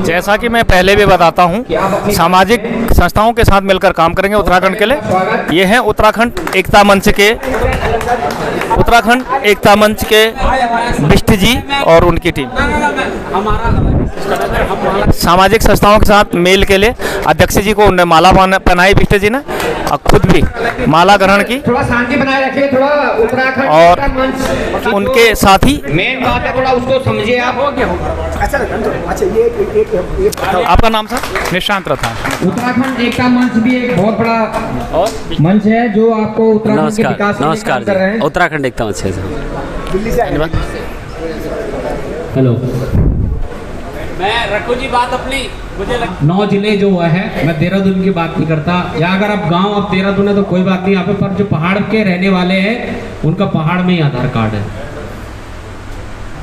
जैसा कि मैं पहले भी बताता हूँ, सामाजिक संस्थाओं के साथ मिलकर काम करेंगे उत्तराखंड के लिए। ये हैं उत्तराखंड एकता मंच के बिष्ट जी और उनकी टीम। सामाजिक संस्थाओं के साथ मेल के लिए अध्यक्ष जी को उन्हें माला पहनाई बिष्ट जी ने, और खुद भी माला ग्रहण की। थोड़ा शांति बनाए रखिए, थोड़ा उत्तराखंड और उनके साथ ही मेन बात है, थोड़ा उसको समझिए आप। अच्छा ये आपका नाम सर? निशांत रथा। उत्तराखंड एकता मंच भी एक बहुत बड़ा मंच है जो आपको उत्तराखंड के विकास के लिए काम कर रहे हैं। उत्तराखंड एकता मंच है सर। दिल्ली से आए। हेलो, मैं रखू जी बात अपनी, मुझे 9 जिले जो हुआ है, मैं देहरादून की बात नहीं करता, या अगर आप गांव आप देहरादून है तो कोई बात नहीं यहाँ पे, पर जो पहाड़ के रहने वाले हैं उनका पहाड़ में ही आधार कार्ड है।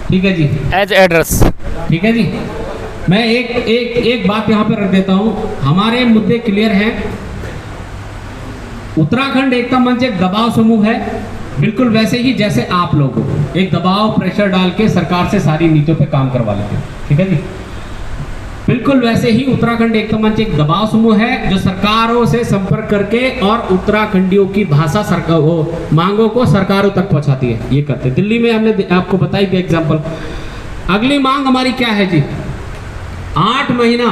ठीक है जी, एज एड्रेस। ठीक है जी। मैं एक बात यहाँ पे रख देता हूँ, हमारे मुद्दे क्लियर हैं। उत्तराखंड एकता मंच एक दबाव समूह है, बिल्कुल वैसे ही जैसे आप लोग एक दबाव प्रेशर डाल के सरकार से सारी नीतियों पे काम करवा लेते हैं। ठीक है जी, बिल्कुल वैसे ही उत्तराखंड एकता मंच एक दबाव समूह है जो सरकारों से संपर्क करके और उत्तराखंडियों की भाषा मांगों को सरकारों तक पहुंचाती है। ये करते दिल्ली में हमने आपको बताई थी एग्जाम्पल। अगली मांग हमारी क्या है जी? 8 महीना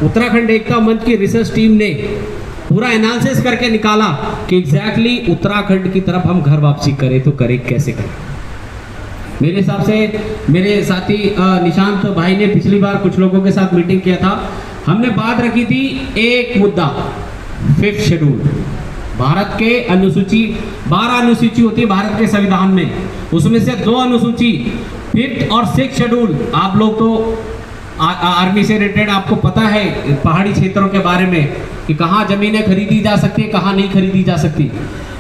उत्तराखंड एकता मंच की रिसर्च टीम ने पूरा एनालिसिस करके निकाला कि एग्जैक्टली उत्तराखंड की तरफ हम घर वापसी करें तो करें कैसे करें। मेरे हिसाब से मेरे साथी निशांत भाई ने पिछली बार कुछ लोगों के साथ मीटिंग किया था, हमने बात रखी थी एक मुद्दा 5th शेड्यूल। भारत के अनुसूची 12 अनुसूची होती है भारत के संविधान में, उसमें से 2 अनुसूची 5th और 6th शेड्यूल। आप लोग तो आर्मी से रिलेटेड आपको पता है पहाड़ी क्षेत्रों के बारे में कि कहाँ जमीनें खरीदी जा सकती है, कहाँ नहीं खरीदी जा सकती।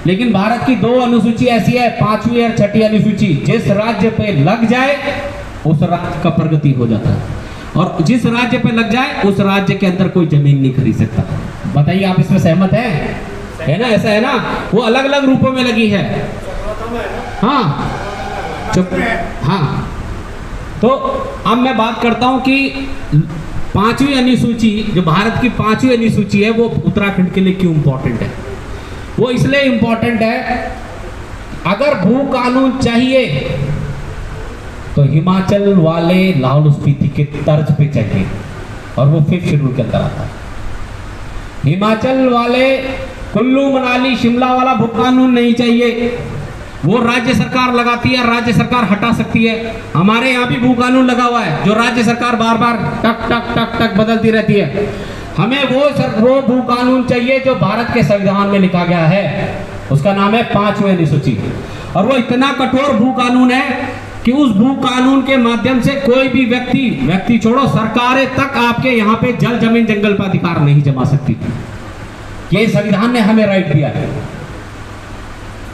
लेकिन भारत की 2 अनुसूची ऐसी है, 5वीं और 6ठी अनुसूची, जिस राज्य पे लग जाए उस राज्य का प्रगति हो जाता है, और जिस राज्य पे लग जाए उस राज्य के अंदर कोई जमीन नहीं खरीद सकता। बताइए आप इसमें सहमत है ना? ऐसा है ना? वो अलग अलग रूपों में लगी है। हाँ चुप। हाँ, तो अब मैं बात करता हूं कि 5वीं अनुसूची, जो भारत की 5वीं अनुसूची है, वो उत्तराखंड के लिए क्यों इंपॉर्टेंट है? वो इसलिए इंपॉर्टेंट है, अगर भू कानून चाहिए तो हिमाचल वाले लाहौल स्पीति के तर्ज पे चाहिए, और वो 5th शेड्यूल के अंदर आता है। हिमाचल वाले कुल्लू मनाली शिमला वाला भू कानून नहीं चाहिए, वो राज्य सरकार लगाती है, राज्य सरकार हटा सकती है। हमारे यहाँ भी भू कानून लगा हुआ है जो राज्य सरकार बार बार टक टक टक टक बदलती रहती है। हमें वो भू कानून चाहिए जो भारत के संविधान में लिखा गया है, उसका नाम है 5वीं अनुसूची। और वो इतना कठोर भू कानून है कि उस भू कानून के माध्यम से कोई भी व्यक्ति छोड़ो, सरकारें तक आपके यहाँ पे जल जमीन जंगल पर अधिकार नहीं जमा सकती। ये संविधान ने हमें राइट दिया है।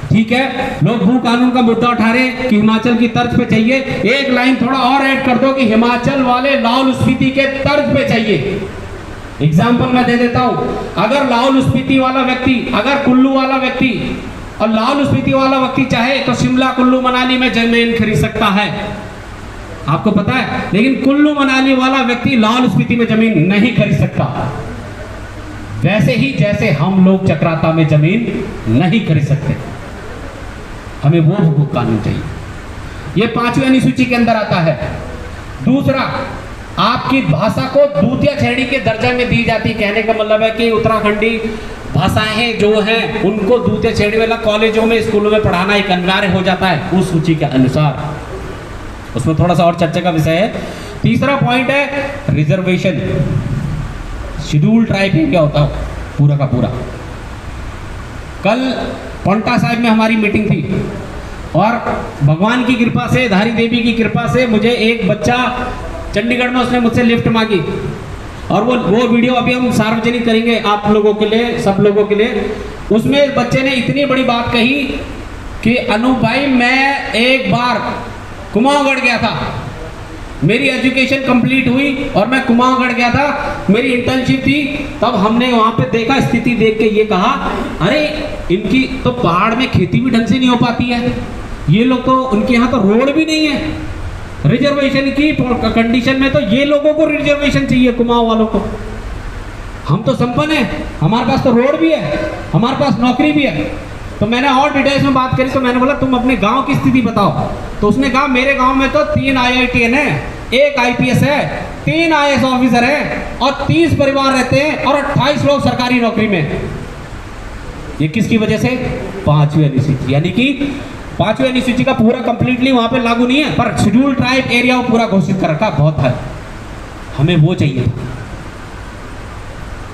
ठीक है, लोग भू कानून का मुद्दा उठा रहे हैं कि हिमाचल की तर्ज पे चाहिए। एक लाइन थोड़ा और ऐड कर दो कि हिमाचल वाले लाहौल स्पीति के तर्ज पे चाहिए। एग्जाम्पल मैं दे देता हूं, अगर लाहौल स्पीति वाला व्यक्ति, अगर कुल्लू वाला व्यक्ति और लाहौल स्पीति वाला व्यक्ति चाहे तो शिमला कुल्लू मनाली में जमीन खरीद सकता है, आपको पता है। लेकिन कुल्लू मनाली वाला व्यक्ति लाहौल स्पीति में जमीन नहीं खरीद सकता। वैसे ही जैसे हम लोग चक्राता में जमीन नहीं खरीद सकते, हमें वो भू कानून चाहिए। ये 5वीं अनुसूची के अंदर आता है। दूसरा, आपकी भाषा को द्वितीय श्रेणी के दर्जा में दी जाती। कहने का मतलब है कि उत्तराखंडी भाषाएं जो हैं उनको द्वितीय श्रेणी वाला कॉलेजों में स्कूलों में पढ़ाना एक अनिवार्य हो जाता है उस सूची के अनुसार। उसमें थोड़ा सा और चर्चा का विषय है। तीसरा पॉइंट है रिजर्वेशन। शेड्यूल ट्राइब क्या होता है पूरा का पूरा। कल पौंटा साहिब में हमारी मीटिंग थी और भगवान की कृपा से, धारी देवी की कृपा से, मुझे एक बच्चा चंडीगढ़ में, उसने मुझसे लिफ्ट मांगी और वो वीडियो अभी हम सार्वजनिक करेंगे आप लोगों के लिए, सब लोगों के लिए। उसमें बच्चे ने इतनी बड़ी बात कही कि अनूप भाई, मैं एक बार कुमाऊंगढ़ गया था, मेरी एजुकेशन कंप्लीट हुई और मैं कुमाऊंगढ़ गया था, मेरी इंटर्नशिप थी, तब हमने वहां पे देखा, स्थिति देख के ये कहा, अरे इनकी तो पहाड़ में खेती भी ढंग से नहीं हो पाती है, ये लोग तो, उनके यहाँ तो रोड भी नहीं है, रिजर्वेशन की कंडीशन में तो ये लोगों को रिजर्वेशन चाहिए, कुमाऊं वालों को। हम तो संपन्न है, हमारे पास तो रोड भी है, हमारे पास नौकरी भी है। तो मैंने और डिटेल्स में बात करी तो मैंने बोला तुम अपने गांव की स्थिति बताओ। तो उसने कहा मेरे गांव में तो 3 IITN है, 1 IPS है, 3 IAS ऑफिसर है और 30 परिवार रहते हैं और 28 लोग सरकारी नौकरी में। ये किसकी वजह से? 5वीं अनुसूची, यानी कि 5वीं अनुसूची का पूरा कंप्लीटली वहां पे लागू नहीं है, पर शेड्यूल ट्राइब एरिया वो पूरा घोषित कर रखा। बहुत है, हमें वो चाहिए था।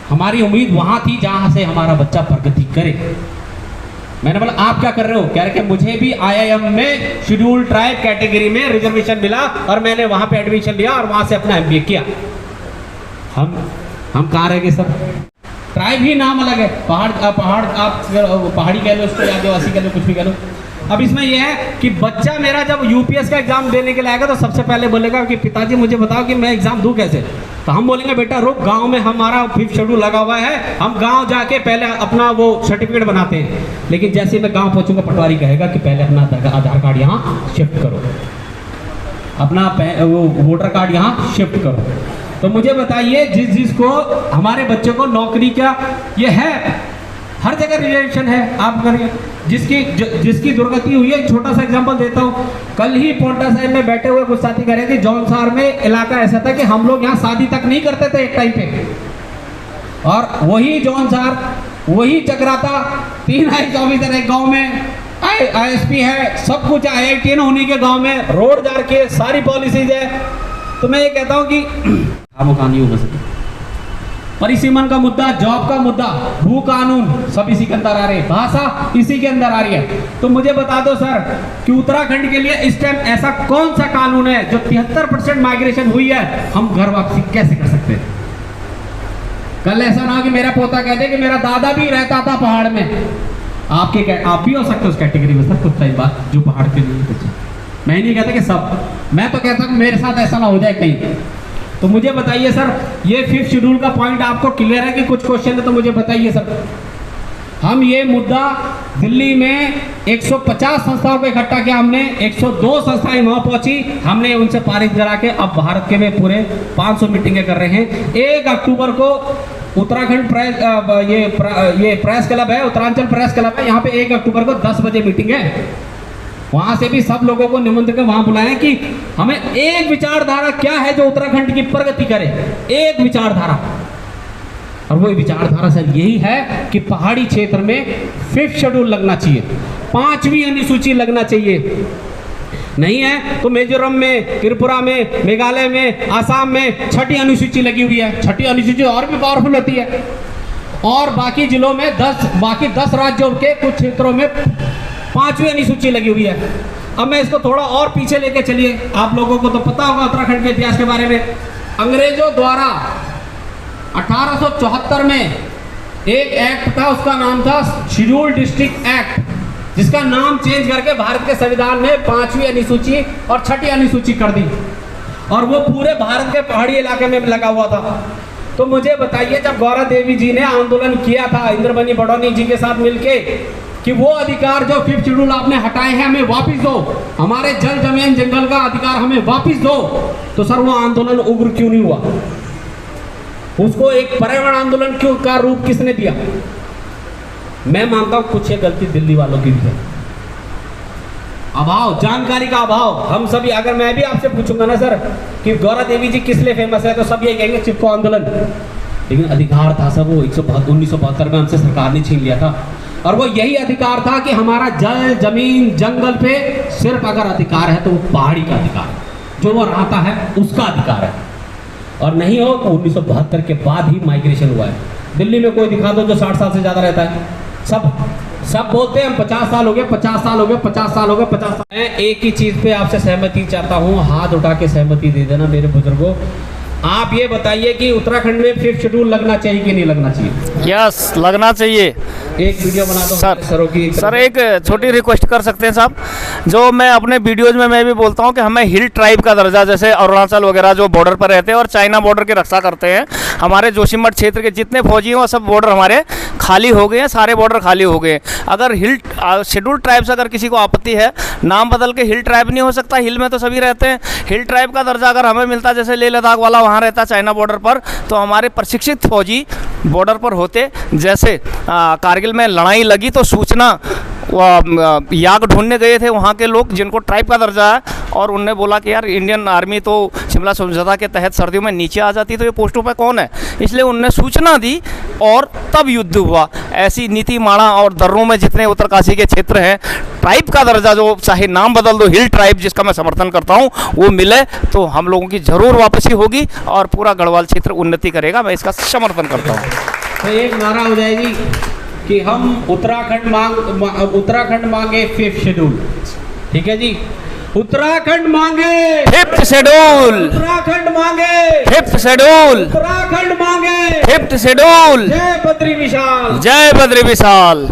हमारी उम्मीद वहां थी जहां से हमारा बच्चा प्रगति करे। मैंने बोला आप क्या कर रहे हो? कह रहे कि मुझे भी IIM में शेड्यूल ट्राइब कैटेगरी में रिजर्वेशन मिला और मैंने वहां पे एडमिशन लिया और वहां से अपना MBA किया। हम कहाँ रह गए सब? ट्राइब ही नाम अलग है, पहाड़ आप पहाड़ी कह लो उसको, या आदिवासी कह लो, कुछ भी कह लो। अब इसमें यह है कि बच्चा मेरा जब UPS का एग्जाम देने के लिए आएगा तो सबसे पहले बोलेगा कि पिताजी मुझे बताओ कि मैं एग्जाम दूं कैसे। तो हम बोलेंगे बेटा रुक, गांव में हमारा 5th शेड्यूल लगा हुआ है, हम गांव जाके पहले अपना वो सर्टिफिकेट बनाते हैं। लेकिन जैसे मैं गांव पहुंचूंगा पटवारी कहेगा कि पहले अपना आधार कार्ड यहाँ शिफ्ट करो, अपना वो वोटर कार्ड यहाँ शिफ्ट करो। तो मुझे बताइए जिसको हमारे बच्चे को नौकरी का ये है, हर जगह रिजर्वेशन है। आप करिए जिसकी दुर्गति हुई है, छोटा सा एग्जांपल देता हूँ। कल ही पोंटा साहिब में बैठे हुए कुछ साथी कह रहे थे जौनसार में इलाका ऐसा था कि हम लोग यहाँ शादी तक नहीं करते थे एक टाइम पे, और वही जौनसार, वही चक्राता, 3 IAS ऑफिसर है गाँव में, ISP है, सब कुछ IITN होने के गाँव में, रोड जार के सारी पॉलिसीज है। तो मैं ये कहता हूँ कि नहीं हो सके। परिसीमन का मुद्दा, जॉब का मुद्दा, भू कानून सब इसी के अंदर आ रहे हैं, भाषा इसी के अंदर आ रही है। तो मुझे बता दो सर कि उत्तराखंड के लिए इस टाइम ऐसा कौन सा कानून है जो 73% माइग्रेशन हुई है, हम घर वापसी कैसे कर सकते हैं? कल ऐसा ना हो कि मेरा पोता कहते कि मेरा दादा भी रहता था पहाड़ में। आप भी हो सकते हो उस कैटेगरी में सर, कुछ टाइम बाद जो पहाड़ के लिए कुछ। मैं नहीं कहता कि सब, मैं तो कहता हूँ मेरे साथ ऐसा ना हो जाए कहीं। तो मुझे बताइए सर, ये 5th शेड्यूल का पॉइंट आपको क्लियर है कि कुछ क्वेश्चन है? तो मुझे बताइए सर। हम ये मुद्दा दिल्ली में 150 संस्थाओं को इकट्ठा किया हमने, 102 संस्थाएं वहां पहुंची, हमने उनसे पारित करा के अब भारत के में पूरे 500 मीटिंगें कर रहे हैं। 1 अक्टूबर को उत्तराखंड ये प्रेस क्लब है, उत्तरांचल प्रेस क्लब है, यहाँ पे 1 अक्टूबर को 10 बजे मीटिंग है। वहां से भी सब लोगों को निमंत्रण कर वहां बुलाएं कि हमें एक विचारधारा क्या है जो उत्तराखंड की प्रगति करे, एक विचारधारा। और वो विचारधारा सर यही है कि पहाड़ी क्षेत्र में 5th शेड्यूल लगना चाहिए, 5वीं अनुसूची लगना चाहिए। नहीं है तो मिजोरम में, त्रिपुरा में, मेघालय में, आसाम में 6ठी अनुसूची लगी हुई है। 6ठी अनुसूची और भी पावरफुल होती है। और बाकी जिलों में 10 राज्यों के कुछ क्षेत्रों में 5वीं अनुसूची लगी हुई है। अब मैं इसको थोड़ा और पीछे लेके चलिए, आप लोगों को तो पता होगा उत्तराखंड के इतिहास के बारे में। अंग्रेजों द्वारा 1874 में एक एक्ट था, उसका नाम था शेड्यूल डिस्ट्रिक्ट एक्ट, जिसका नाम चेंज करके भारत के संविधान में 5वीं अनुसूची और 6ठी अनुसूची कर दी, और वो पूरे भारत के पहाड़ी इलाके में लगा हुआ था। तो मुझे बताइए जब गौरा देवी जी ने आंदोलन किया था इंद्रमणि बडौनी जी के साथ मिलके कि वो अधिकार जो 5th शेड्यूल आपने हटाए हैं हमें वापस दो, हमारे जल जमीन जंगल का अधिकार हमें वापस दो, तो सर वो आंदोलन उग्र क्यों नहीं हुआ? उसको एक पर्यावरण आंदोलन क्यों का रूप किसने दिया? मैं मानता हूं कुछ ये गलती दिल्ली वालों की भी है, अभाव, जानकारी का अभाव। हम सभी, अगर मैं भी आपसे पूछूंगा ना सर कि गौरा देवी जी किस लिए फेमस है, तो सब ये कहेंगे चिपको आंदोलन। लेकिन अधिकार था सर वो 1972 में हमसे सरकार ने छीन लिया था, और वो यही अधिकार था कि हमारा जल जमीन जंगल पे सिर्फ अगर अधिकार है तो वो पहाड़ी का अधिकार है, जो वो रहता है उसका अधिकार है, और नहीं हो तो 1972 के बाद ही माइग्रेशन हुआ है। दिल्ली में कोई दिखा दो जो 60 साल से ज़्यादा रहता है, सब बोलते हैं हम 50 साल हो गए, 50 साल हो गए, 50 साल हो गए, 50 साल। मैं एक ही चीज़ पे आपसे सहमति चाहता हूँ, हाथ उठा के सहमति दे देना मेरे बुजुर्गों। आप ये बताइए कि उत्तराखंड में 5th शेड्यूल लगना चाहिए कि नहीं लगना चाहिए? यस, लगना चाहिए। एक वीडियो बना दो सर, हमारे सरों की। सर एक छोटी रिक्वेस्ट कर सकते हैं साहब, जो मैं अपने वीडियोज में मैं भी बोलता हूं कि हमें हिल ट्राइब का दर्जा, जैसे अरुणाचल वगैरह जो बॉर्डर पर रहते हैं और चाइना बॉर्डर की रक्षा करते हैं, हमारे जोशीमठ क्षेत्र के जितने फौजी हैं वो सब बॉर्डर हमारे खाली हो गए हैं, सारे बॉर्डर खाली हो गए हैं। अगर हिल शेड्यूल्ड ट्राइब से अगर किसी को आपत्ति है, नाम बदल के हिल ट्राइब नहीं हो सकता, हिल में तो सभी रहते हैं। हिल ट्राइब का दर्जा अगर हमें मिलता, जैसे लेह लद्दाख वाला वहाँ रहता चाइना बॉर्डर पर, तो हमारे प्रशिक्षित फौजी बॉर्डर पर होते। जैसे कारगिल में लड़ाई लगी तो सूचना याक ढूंढने गए थे वहाँ के लोग जिनको ट्राइब का दर्जा है, और उनने बोला कि यार इंडियन आर्मी तो शिमला समझौता के तहत सर्दियों में नीचे आ जाती, तो ये पोस्टों पे कौन है, इसलिए उनने सूचना दी और तब युद्ध हुआ। ऐसी नीति माणा और दर्रों में जितने उत्तरकाशी के क्षेत्र हैं, ट्राइब का दर्जा जो चाहे नाम बदल दो, हिल ट्राइब जिसका मैं समर्थन करता हूँ, वो मिले तो हम लोगों की ज़रूर वापसी होगी और पूरा गढ़वाल क्षेत्र उन्नति करेगा। मैं इसका समर्थन करता हूँ। तो एक नारा हो जाएगी कि हम उत्तराखंड मांगे 5th शेड्यूल। ठीक है जी, उत्तराखंड मांगे 5th शेड्यूल, उत्तराखंड मांगे 5th शेड्यूल, उत्तराखंड मांगे 5th शेड्यूल। जय बद्री विशाल, जय बद्री विशाल।